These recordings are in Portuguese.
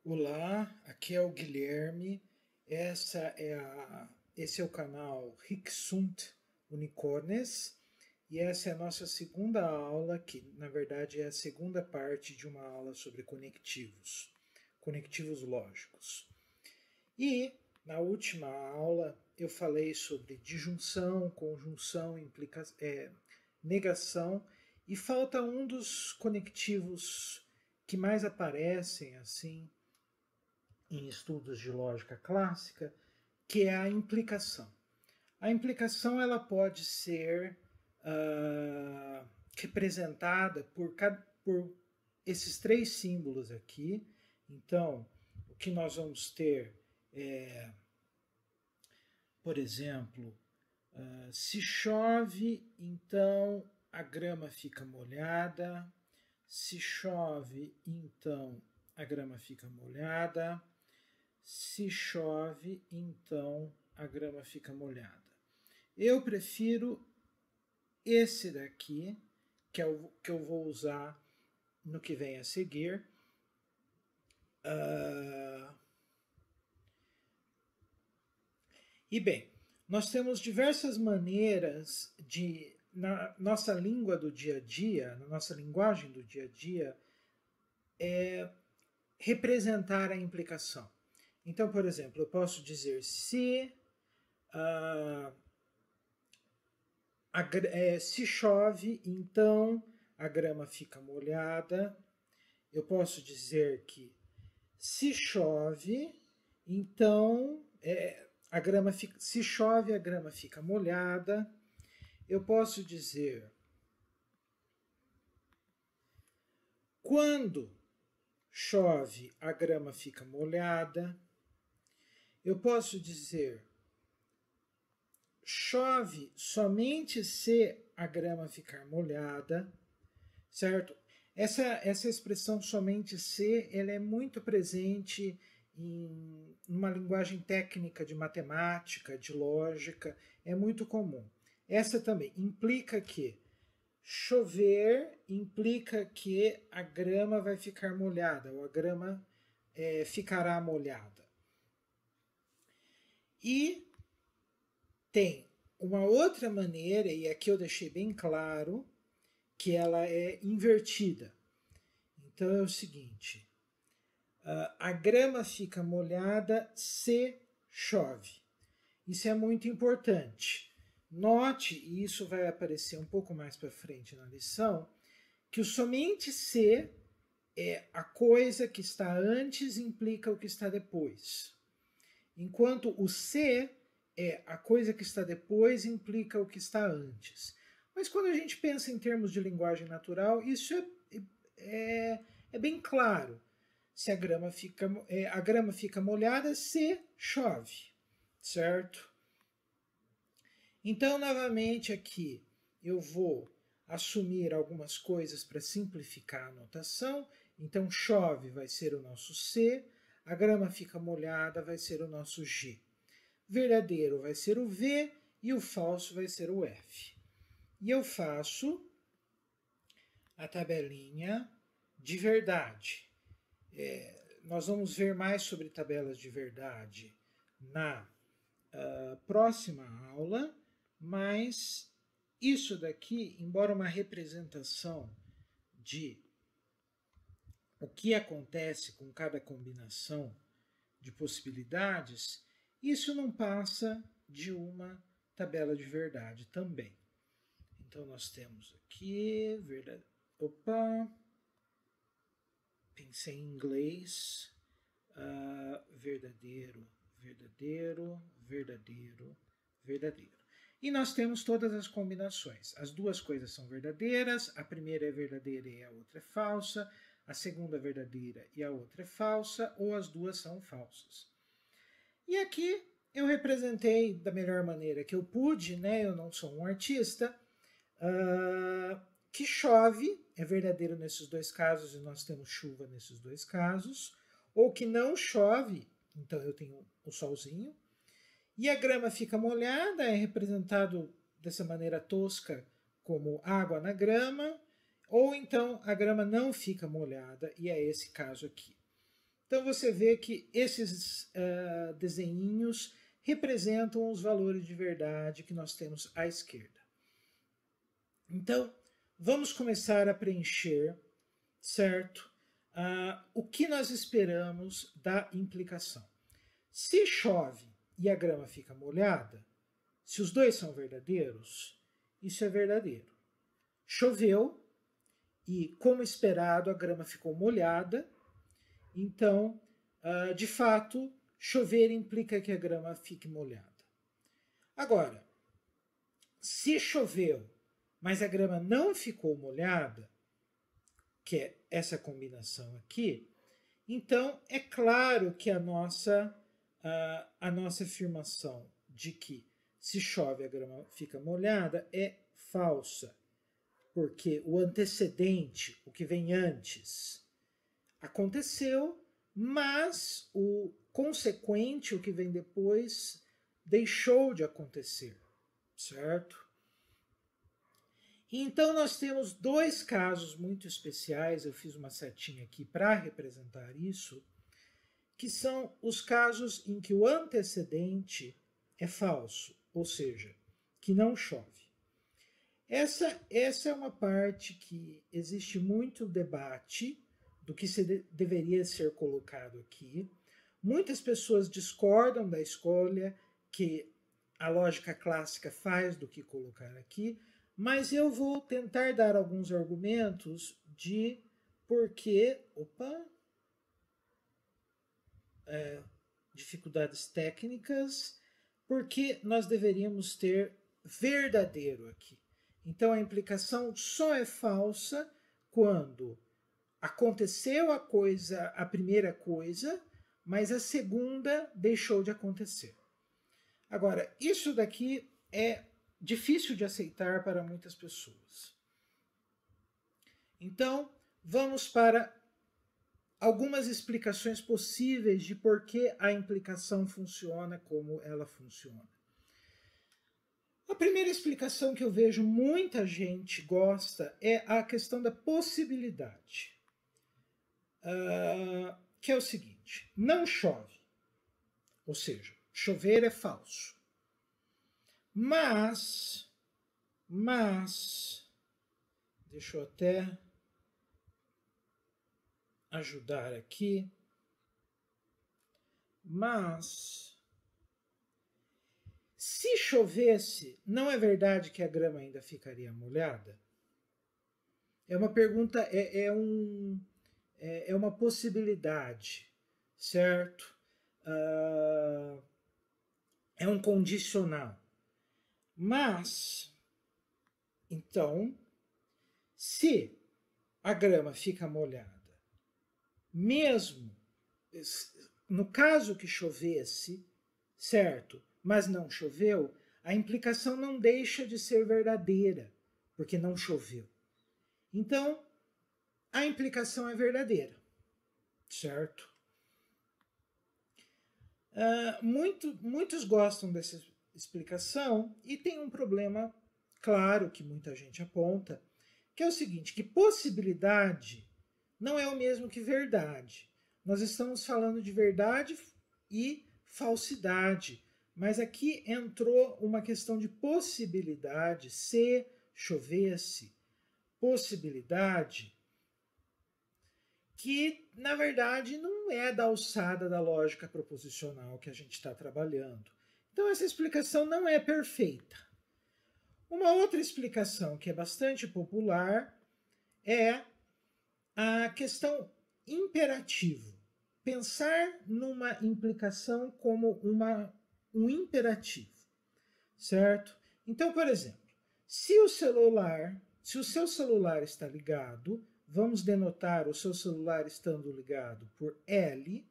Olá, aqui é o Guilherme. Esse é o canal Rixunt Unicornes e essa é a nossa segunda aula, que na verdade é a segunda parte de uma aula sobre conectivos lógicos. E na última aula eu falei sobre disjunção, conjunção, negação e falta um dos conectivos que mais aparecem assim em estudos de lógica clássica, que é a implicação. A implicação ela pode ser representada por esses três símbolos aqui. Então, o que nós vamos ter é, por exemplo, se chove, então a grama fica molhada. Se chove, então a grama fica molhada. Se chove, então a grama fica molhada. Eu prefiro esse daqui, que é o que eu vou usar no que vem a seguir. E bem, nós temos diversas maneiras de, na nossa língua do dia a dia, na nossa linguagem do dia a dia, representar a implicação. Então, por exemplo, eu posso dizer se chove, então a grama fica molhada. Eu posso dizer que se chove, então se chove, a grama fica molhada. Eu posso dizer quando chove, a grama fica molhada. Eu posso dizer chove somente se a grama ficar molhada, certo? Essa expressão somente se, ela é muito presente em uma linguagem técnica de matemática, de lógica, é muito comum. Essa também implica que chover implica que a grama vai ficar molhada, ou a grama ficará molhada. E tem uma outra maneira, e aqui eu deixei bem claro, que ela é invertida. Então é o seguinte: a grama fica molhada se chove. Isso é muito importante. Note, e isso vai aparecer um pouco mais para frente na lição, que o somente se é a coisa que está antes implica o que está depois. Enquanto o se é a coisa que está depois implica o que está antes. Mas quando a gente pensa em termos de linguagem natural, isso é bem claro. Se a grama fica molhada se chove, certo? Então, novamente aqui, eu vou assumir algumas coisas para simplificar a notação. Então, chove vai ser o nosso C, a grama fica molhada vai ser o nosso G. Verdadeiro vai ser o V e o falso vai ser o F. E eu faço a tabelinha de verdade. Nós vamos ver mais sobre tabelas de verdade na próxima aula, mas isso daqui, embora uma representação de o que acontece com cada combinação de possibilidades, isso não passa de uma tabela de verdade também. Então nós temos aqui, pensei em inglês, verdadeiro, verdadeiro, verdadeiro, verdadeiro. E nós temos todas as combinações. As duas coisas são verdadeiras, a primeira é verdadeira e a outra é falsa, a segunda é verdadeira e a outra é falsa, ou as duas são falsas. E aqui eu representei da melhor maneira que eu pude, né? Eu não sou um artista, que chove, é verdadeiro nesses dois casos, e nós temos chuva nesses dois casos, ou que não chove, então eu tenho o solzinho, e a grama fica molhada, é representado dessa maneira tosca como água na grama, ou então a grama não fica molhada, e é esse caso aqui. Então você vê que esses desenhinhos representam os valores de verdade que nós temos à esquerda. Então, vamos começar a preencher, certo? O que nós esperamos da implicação. Se chove e a grama fica molhada, se os dois são verdadeiros, isso é verdadeiro. Choveu e, como esperado, a grama ficou molhada. Então, de fato, chover implica que a grama fique molhada. Agora, se choveu, mas a grama não ficou molhada, que é essa combinação aqui, então é claro que a nossa afirmação de que se chove a grama fica molhada é falsa, porque o antecedente, o que vem antes, aconteceu, mas o consequente, o que vem depois, deixou de acontecer, certo? Então nós temos dois casos muito especiais, eu fiz uma setinha aqui para representar isso, que são os casos em que o antecedente é falso, ou seja, que não chove. Essa é uma parte que existe muito debate do que deveria ser colocado aqui. Muitas pessoas discordam da escolha que a lógica clássica faz do que colocar aqui, mas eu vou tentar dar alguns argumentos de por que... dificuldades técnicas, porque nós deveríamos ter verdadeiro aqui. Então a implicação só é falsa quando aconteceu a primeira coisa, mas a segunda deixou de acontecer. Agora, isso daqui é difícil de aceitar para muitas pessoas. Então, vamos para algumas explicações possíveis de por que a implicação funciona como ela funciona. A primeira explicação que eu vejo muita gente gosta é a questão da possibilidade. Que é o seguinte, não chove, ou seja, chover é falso. Mas, deixa eu até ajudar aqui, mas se chovesse, não é verdade que a grama ainda ficaria molhada? É uma pergunta, é uma possibilidade, certo? É um condicional. Mas, então, se a grama fica molhada, mesmo no caso que chovesse, certo, mas não choveu, a implicação não deixa de ser verdadeira, porque não choveu. Então, a implicação é verdadeira, certo? Muitos gostam dessa explicação e tem um problema claro que muita gente aponta, que é o seguinte, que possibilidade não é o mesmo que verdade. Nós estamos falando de verdade e falsidade, mas aqui entrou uma questão de possibilidade, se chovesse, possibilidade, que na verdade não é da alçada da lógica proposicional que a gente está trabalhando. Então essa explicação não é perfeita. Uma outra explicação que é bastante popular é a questão imperativo. Pensar numa implicação como um imperativo, certo? Então, por exemplo, se o seu celular está ligado, vamos denotar o seu celular estando ligado por L,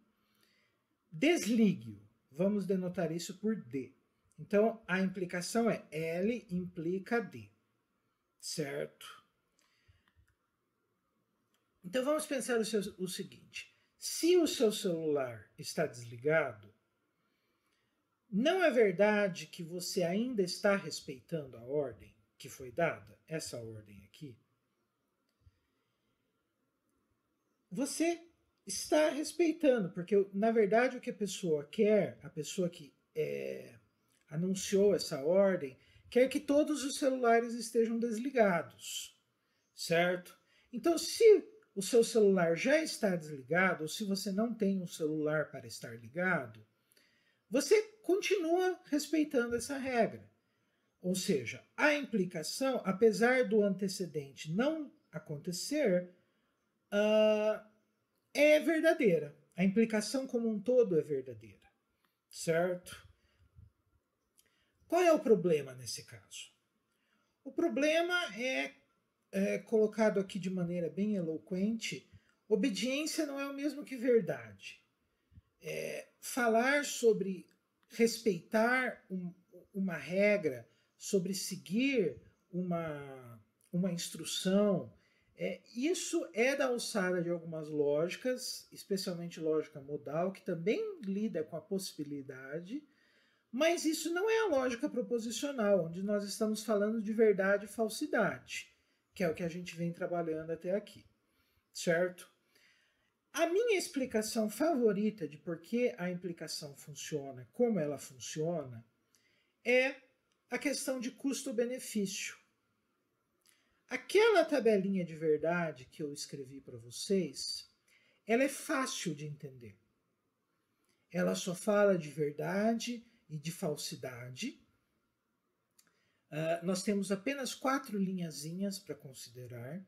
desligue-o, vamos denotar isso por D. Então, a implicação é L implica D, certo? Então, vamos pensar o seguinte. Se o seu celular está desligado, não é verdade que você ainda está respeitando a ordem que foi dada? Essa ordem aqui. Você está respeitando, porque na verdade o que a pessoa quer, a pessoa que anunciou essa ordem, quer que todos os celulares estejam desligados, certo? Então, se o seu celular já está desligado, ou se você não tem um celular para estar ligado, você continua respeitando essa regra. Ou seja, a implicação, apesar do antecedente não acontecer, é verdadeira. A implicação como um todo é verdadeira, certo? Qual é o problema nesse caso? O problema é colocado aqui de maneira bem eloquente: obediência não é o mesmo que verdade. Falar sobre respeitar uma regra, sobre seguir uma instrução, isso é da alçada de algumas lógicas, especialmente lógica modal, que também lida com a possibilidade, mas isso não é a lógica proposicional, onde nós estamos falando de verdade e falsidade, que é o que a gente vem trabalhando até aqui, certo? A minha explicação favorita de por que a implicação funciona como ela funciona é a questão de custo-benefício. Aquela tabelinha de verdade que eu escrevi para vocês, ela é fácil de entender. Ela só fala de verdade e de falsidade. Nós temos apenas 4 linhazinhas para considerar,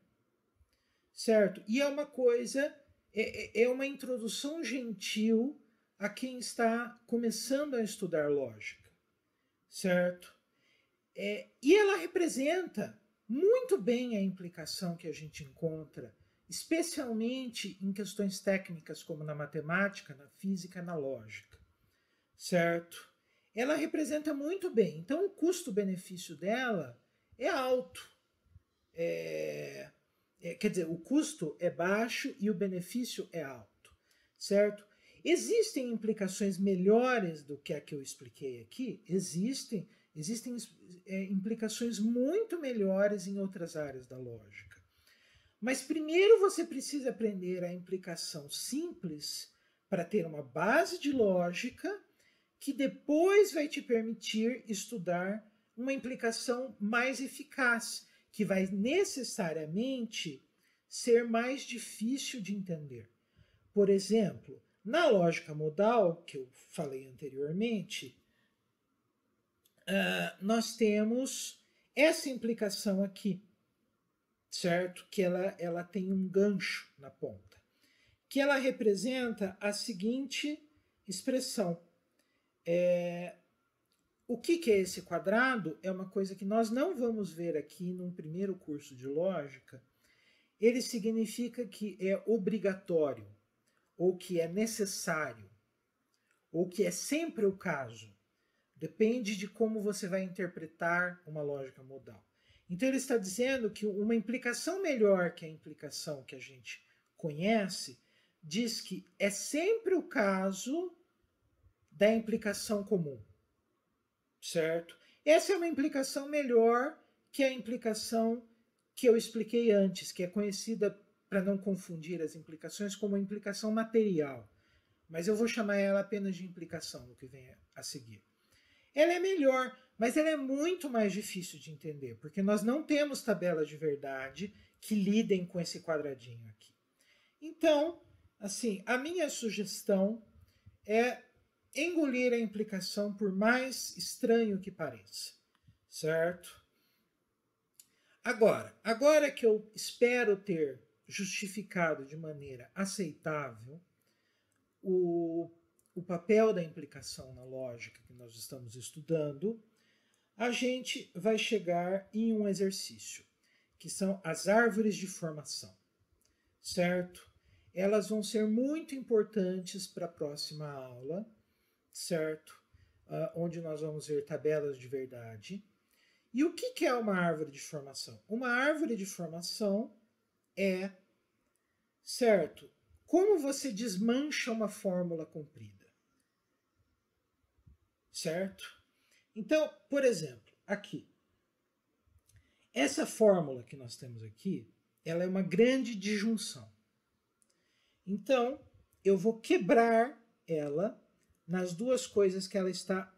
certo? E é uma coisa, é uma introdução gentil a quem está começando a estudar lógica, certo? E ela representa muito bem a implicação que a gente encontra, especialmente em questões técnicas como na matemática, na física, na lógica, certo? Ela representa muito bem. Então, o custo-benefício dela é alto. Quer dizer, o custo é baixo e o benefício é alto, certo? Existem implicações melhores do que a que eu expliquei aqui? Existem implicações muito melhores em outras áreas da lógica. Mas primeiro você precisa aprender a implicação simples para ter uma base de lógica que depois vai te permitir estudar uma implicação mais eficaz, que vai necessariamente ser mais difícil de entender. Por exemplo, na lógica modal, que eu falei anteriormente, nós temos essa implicação aqui, certo? Que ela tem um gancho na ponta, que ela representa a seguinte expressão. O que é esse quadrado? É uma coisa que nós não vamos ver aqui num primeiro curso de lógica. Ele significa que é obrigatório, ou que é necessário, ou que é sempre o caso. Depende de como você vai interpretar uma lógica modal. Então ele está dizendo que uma implicação melhor que a implicação que a gente conhece diz que é sempre o caso da implicação comum, certo? Essa é uma implicação melhor que a implicação que eu expliquei antes, que é conhecida, para não confundir as implicações, como a implicação material. Mas eu vou chamar ela apenas de implicação no que vem a seguir. Ela é melhor, mas ela é muito mais difícil de entender, porque nós não temos tabelas de verdade que lidem com esse quadradinho aqui. Então, assim, a minha sugestão é engolir a implicação, por mais estranho que pareça, certo? Agora que eu espero ter justificado de maneira aceitável o papel da implicação na lógica que nós estamos estudando, a gente vai chegar em um exercício, que são as árvores de formação, certo? Elas vão ser muito importantes para a próxima aula, certo? Onde nós vamos ver tabelas de verdade. E o que é uma árvore de formação? Uma árvore de formação é, certo, como você desmancha uma fórmula comprida, certo? Então, por exemplo, aqui, essa fórmula que nós temos aqui, ela é uma grande disjunção. Então, eu vou quebrar ela nas duas coisas que ela está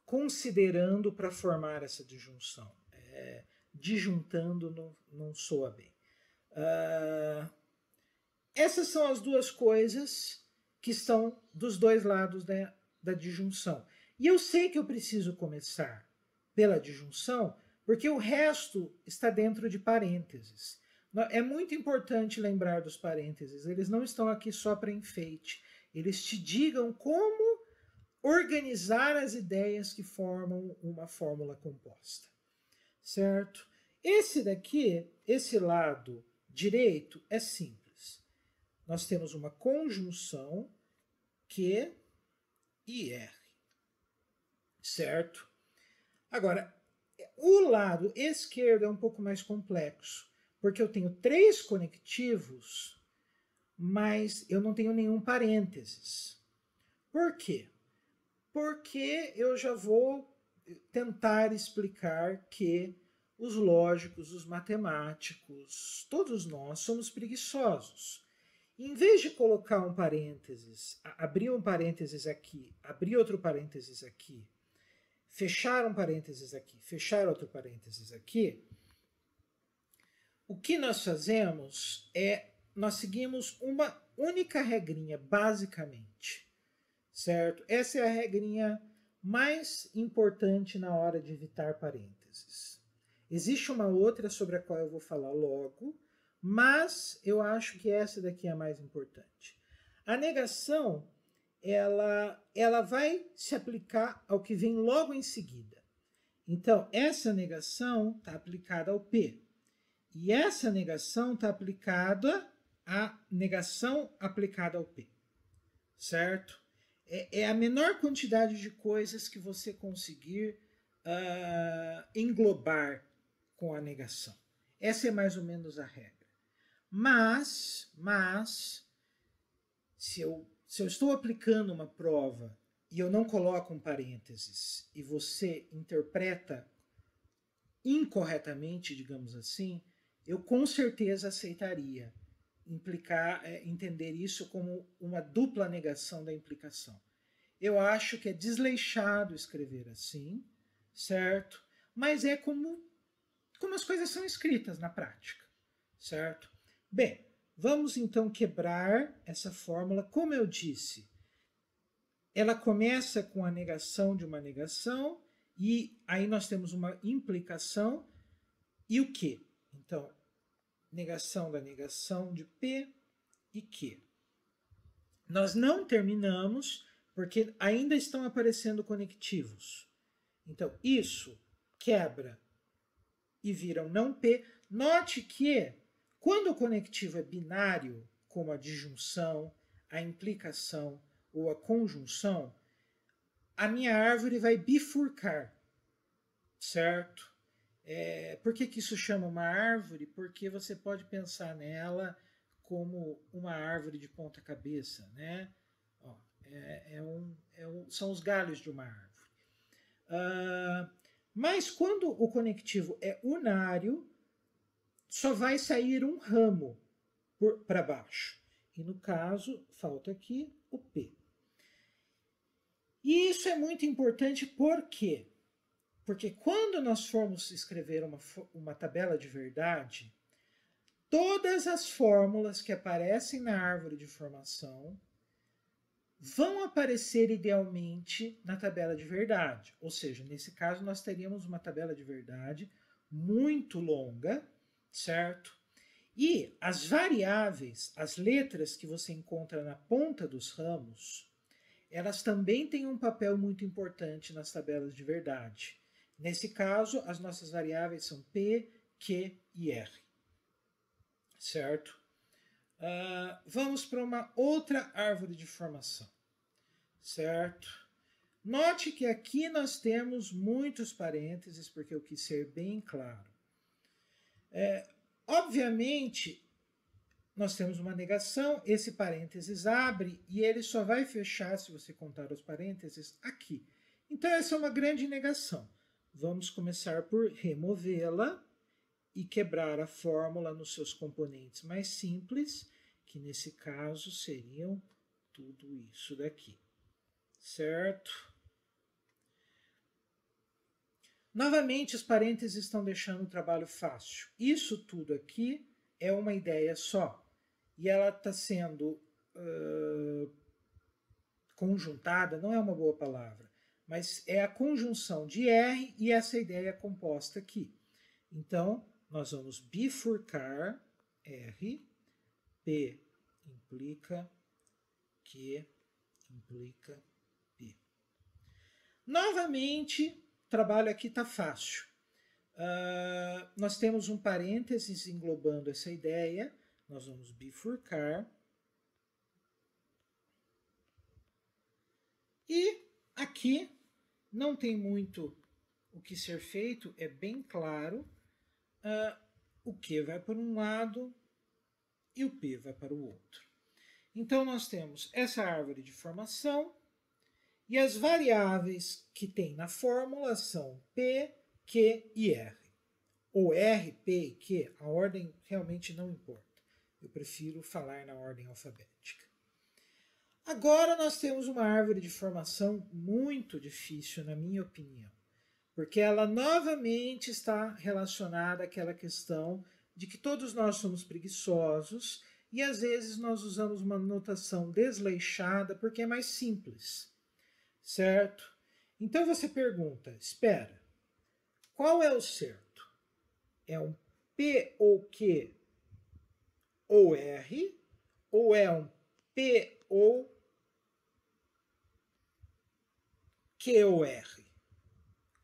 considerando para formar essa disjunção. Disjuntando não soa bem. Essas são as duas coisas que estão dos dois lados da disjunção. E eu sei que eu preciso começar pela disjunção, porque o resto está dentro de parênteses. É muito importante lembrar dos parênteses. Eles não estão aqui só para enfeite. Eles te digam como organizar as ideias que formam uma fórmula composta. Certo? Esse daqui, esse lado direito, é simples. Nós temos uma conjunção Q e R. Certo? Agora, o lado esquerdo é um pouco mais complexo, porque eu tenho 3 conectivos, mas eu não tenho nenhum parênteses. Por quê? Porque eu já vou tentar explicar que os lógicos, os matemáticos, todos nós somos preguiçosos. Em vez de colocar um parênteses, abrir um parênteses aqui, abrir outro parênteses aqui, fechar um parênteses aqui, fechar outro parênteses aqui, o que nós fazemos é, nós seguimos uma única regrinha, basicamente, certo? Essa é a regrinha mais importante na hora de evitar parênteses. Existe uma outra sobre a qual eu vou falar logo, mas eu acho que essa daqui é a mais importante. A negação, ela vai se aplicar ao que vem logo em seguida. Então, essa negação está aplicada ao P. E essa negação está aplicada à negação aplicada ao P. Certo? É a menor quantidade de coisas que você conseguir englobar com a negação. Essa é mais ou menos a regra. Mas se eu estou aplicando uma prova e eu não coloco um parênteses e você interpreta incorretamente, digamos assim, eu com certeza aceitaria entender isso como uma dupla negação da implicação. Eu acho que é desleixado escrever assim, certo? Mas é como as coisas são escritas na prática, certo? Bem, vamos então quebrar essa fórmula. Como eu disse, ela começa com a negação de uma negação e aí nós temos uma implicação e o quê? Então, negação da negação de P e Q. Nós não terminamos porque ainda estão aparecendo conectivos. Então, isso quebra e vira um não P. Note que quando o conectivo é binário, como a disjunção, a implicação ou a conjunção, a minha árvore vai bifurcar, certo? Por que isso chama uma árvore? Porque você pode pensar nela como uma árvore de ponta cabeça, né? Ó, são os galhos de uma árvore. Mas quando o conectivo é unário, só vai sair um ramo para baixo. E no caso, falta aqui o P. E isso é muito importante por quê? Porque quando nós formos escrever uma tabela de verdade, todas as fórmulas que aparecem na árvore de formação vão aparecer idealmente na tabela de verdade. Ou seja, nesse caso nós teríamos uma tabela de verdade muito longa, certo? E as variáveis, as letras que você encontra na ponta dos ramos, elas também têm um papel muito importante nas tabelas de verdade. Nesse caso, as nossas variáveis são P, Q e R. Certo? Vamos para uma outra árvore de formação. Certo? Note que aqui nós temos muitos parênteses, porque eu quis ser bem claro. Obviamente, nós temos uma negação, esse parênteses abre e ele só vai fechar, se você contar os parênteses, aqui. Então, essa é uma grande negação. Vamos começar por removê-la e quebrar a fórmula nos seus componentes mais simples, que nesse caso seriam tudo isso daqui, certo? Novamente, os parênteses estão deixando o trabalho fácil. Isso tudo aqui é uma ideia só, e ela está sendo conjuntada, não é uma boa palavra, mas é a conjunção de R e essa ideia composta aqui. Então, nós vamos bifurcar R, P implica Q implica P. Novamente, o trabalho aqui está fácil. Nós temos um parênteses englobando essa ideia, nós vamos bifurcar. E aqui não tem muito o que ser feito, é bem claro. O Q vai para um lado e o P vai para o outro. Então, nós temos essa árvore de formação e as variáveis que tem na fórmula são P, Q e R. Ou R, P e Q, a ordem realmente não importa. Eu prefiro falar na ordem alfabética. Agora nós temos uma árvore de formação muito difícil, na minha opinião, porque ela novamente está relacionada àquela questão de que todos nós somos preguiçosos e às vezes nós usamos uma notação desleixada porque é mais simples, certo? Então você pergunta, espera, qual é o certo? É um P ou Q ou R ou é um P ou Q ou R?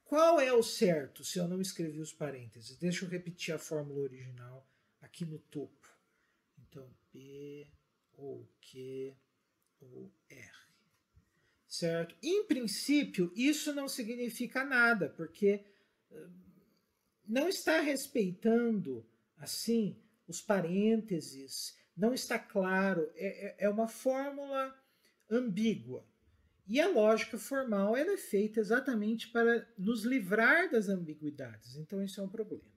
Qual é o certo se eu não escrevi os parênteses? Deixa eu repetir a fórmula original aqui no topo. Então, P ou Q ou R. Certo? Em princípio, isso não significa nada, porque não está respeitando, assim, os parênteses, não está claro, é uma fórmula ambígua. E a lógica formal ela é feita exatamente para nos livrar das ambiguidades. Então, isso é um problema.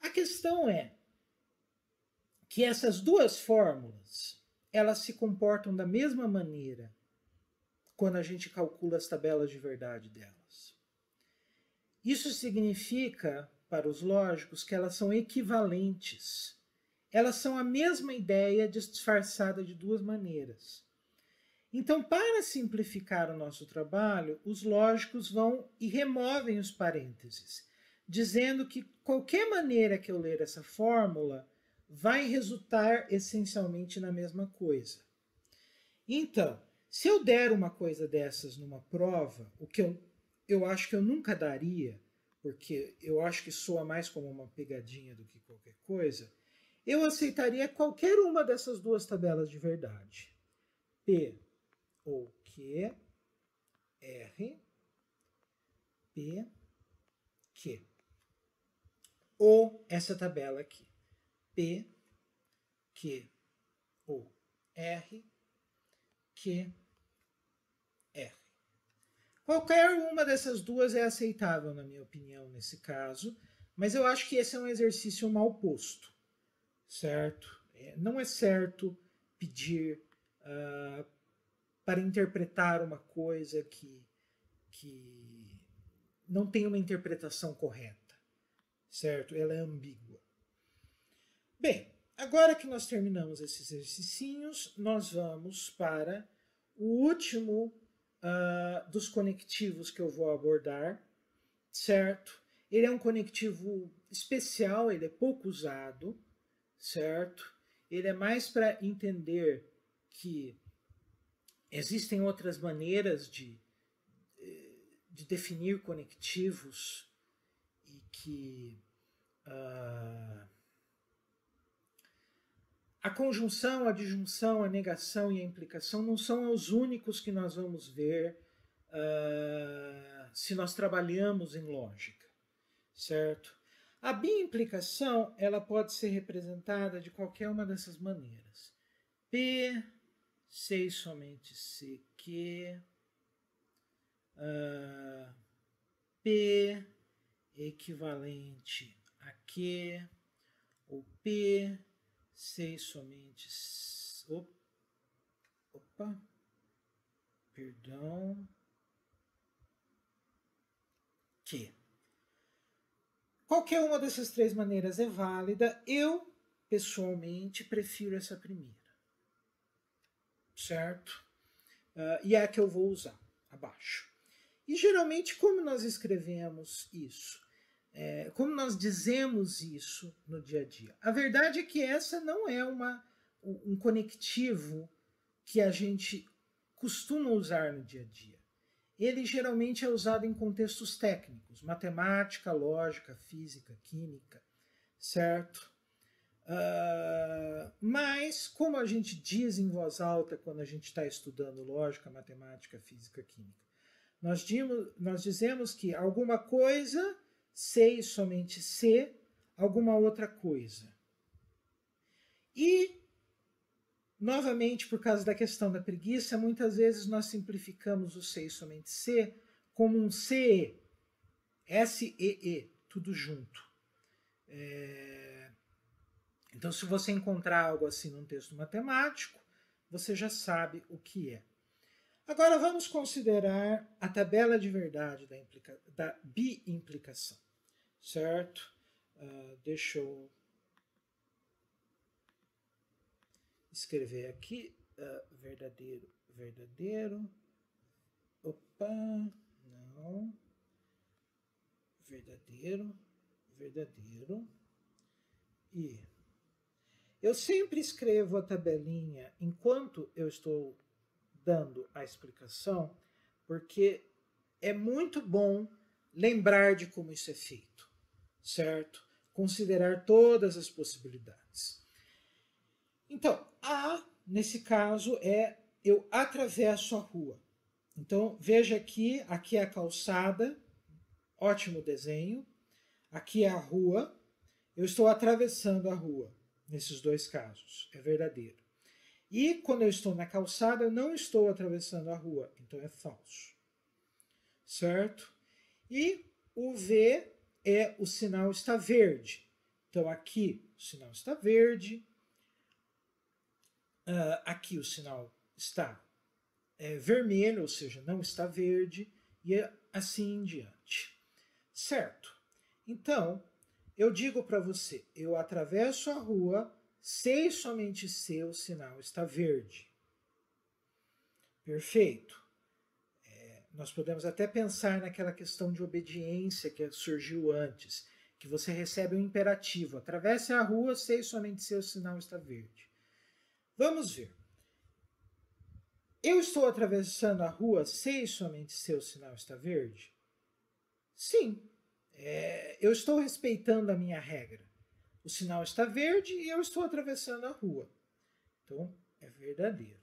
A questão é que essas duas fórmulas, elas se comportam da mesma maneira quando a gente calcula as tabelas de verdade delas. Isso significa, para os lógicos, que elas são equivalentes. Elas são a mesma ideia disfarçada de duas maneiras. Então, para simplificar o nosso trabalho, os lógicos vão e removem os parênteses, dizendo que qualquer maneira que eu ler essa fórmula vai resultar essencialmente na mesma coisa. Então, se eu der uma coisa dessas numa prova, o que eu acho que eu nunca daria, porque eu acho que soa mais como uma pegadinha do que qualquer coisa, eu aceitaria qualquer uma dessas duas tabelas de verdade. P ou Q, R, P, Q. Ou essa tabela aqui. P, Q, ou R, Q, R. Qualquer uma dessas duas é aceitável, na minha opinião, nesse caso, mas eu acho que esse é um exercício mal posto, certo? Não é certo pedir para interpretar uma coisa que não tem uma interpretação correta, certo? Ela é ambígua. Bem, agora que nós terminamos esses exercícios, nós vamos para o último dos conectivos que eu vou abordar, certo? Ele é um conectivo especial, ele é pouco usado, certo? Ele é mais para entender que existem outras maneiras de definir conectivos e que a conjunção, a disjunção, a negação e a implicação não são os únicos que nós vamos ver se nós trabalhamos em lógica, certo? A biimplicação ela pode ser representada de qualquer uma dessas maneiras. P, C e somente C, Q, P equivalente aqui, ou P, C e somente... Opa, perdão, Q. Qualquer uma dessas três maneiras é válida. Eu, pessoalmente, prefiro essa primeira. Certo? E é a que eu vou usar abaixo. E geralmente, como nós escrevemos isso? Como nós dizemos isso no dia a dia? A verdade é que essa não é um conectivo que a gente costuma usar no dia a dia. Ele geralmente é usado em contextos técnicos, matemática, lógica, física, química, certo? Mas, como a gente diz em voz alta quando a gente está estudando lógica, matemática, física, química, nós dizemos que alguma coisa, C e somente C, alguma outra coisa. E, novamente, por causa da questão da preguiça, muitas vezes nós simplificamos o C e somente C como um CE, S-E-E, tudo junto. Então, se você encontrar algo assim num texto matemático, você já sabe o que é. Agora, vamos considerar a tabela de verdade da biimplicação, certo? Deixa eu escrever aqui, verdadeiro, verdadeiro, opa, não, verdadeiro, verdadeiro, e eu sempre escrevo a tabelinha enquanto eu estou dando a explicação, porque é muito bom lembrar de como isso é feito, certo? Considerar todas as possibilidades. Então, A, nesse caso, eu atravesso a rua. Então, veja aqui é a calçada, ótimo desenho. Aqui é a rua, eu estou atravessando a rua, nesses dois casos, é verdadeiro. E quando eu estou na calçada, eu não estou atravessando a rua, então é falso. Certo? E o V o sinal está verde. Então aqui o sinal está verde, aqui o sinal está vermelho, ou seja, não está verde, e assim em diante. Certo? Então, eu digo para você, eu atravesso a rua, sei somente se o sinal está verde. Perfeito. Nós podemos até pensar naquela questão de obediência que surgiu antes, que você recebe um imperativo, atravesse a rua, sei somente se o sinal está verde. Vamos ver. Eu estou atravessando a rua, sei somente se o sinal está verde? Sim. Eu estou respeitando a minha regra. O sinal está verde e eu estou atravessando a rua. Então, é verdadeiro.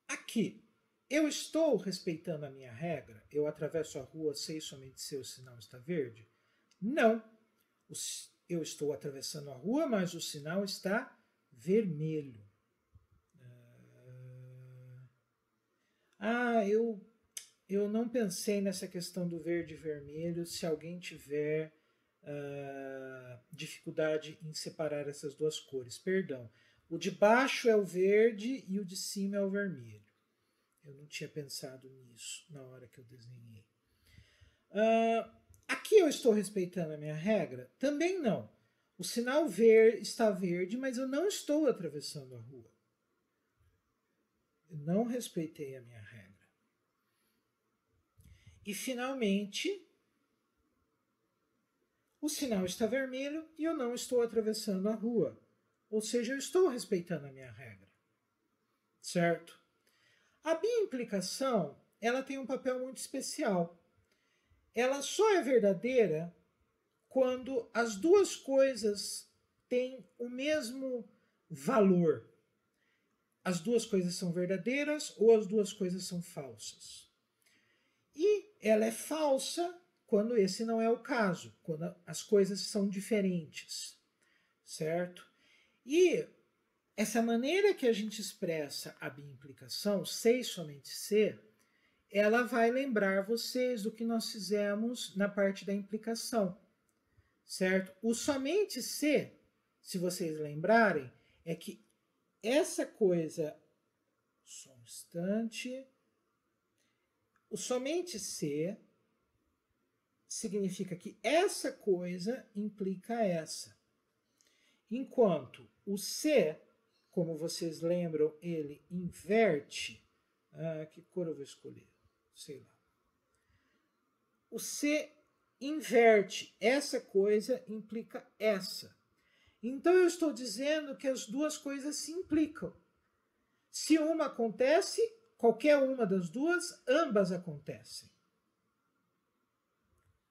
Aqui, eu estou respeitando a minha regra? Eu atravesso a rua, sei somente se o sinal está verde? Não. Eu estou atravessando a rua, mas o sinal está vermelho. Eu não pensei nessa questão do verde e vermelho. Se alguém tiver dificuldade em separar essas duas cores, perdão. O de baixo é o verde e o de cima é o vermelho. Eu não tinha pensado nisso na hora que eu desenhei. Aqui eu estou respeitando a minha regra? Também não. O sinal está verde, mas eu não estou atravessando a rua. Eu não respeitei a minha regra. E, finalmente, o sinal está vermelho e eu não estou atravessando a rua. Ou seja, eu estou respeitando a minha regra. Certo? A biimplicação, ela tem um papel muito especial. Ela só é verdadeira quando as duas coisas têm o mesmo valor. As duas coisas são verdadeiras ou as duas coisas são falsas. E ela é falsa quando esse não é o caso, quando as coisas são diferentes, certo? E essa maneira que a gente expressa a biimplicação, sei somente ser, ela vai lembrar vocês do que nós fizemos na parte da implicação, certo? O somente se vocês lembrarem, é que essa coisa... Só um instante. O somente se significa que essa coisa implica essa. Enquanto o se, como vocês lembram, ele inverte. Que cor eu vou escolher? Sei lá. O se inverte essa coisa, implica essa. Então eu estou dizendo que as duas coisas se implicam. Se uma acontece, qualquer uma das duas, ambas acontecem.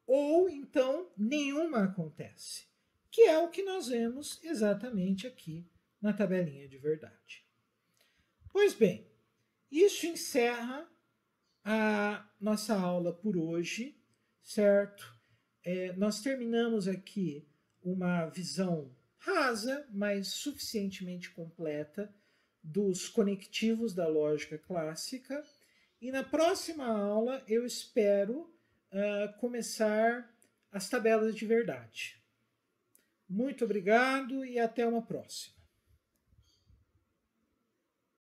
Ou então nenhuma acontece, que é o que nós vemos exatamente aqui na tabelinha de verdade. Pois bem, isso encerra a nossa aula por hoje, certo? Nós terminamos aqui uma visão rasa, mas suficientemente completa dos conectivos da lógica clássica. E na próxima aula eu espero começar as tabelas de verdade. Muito obrigado e até uma próxima.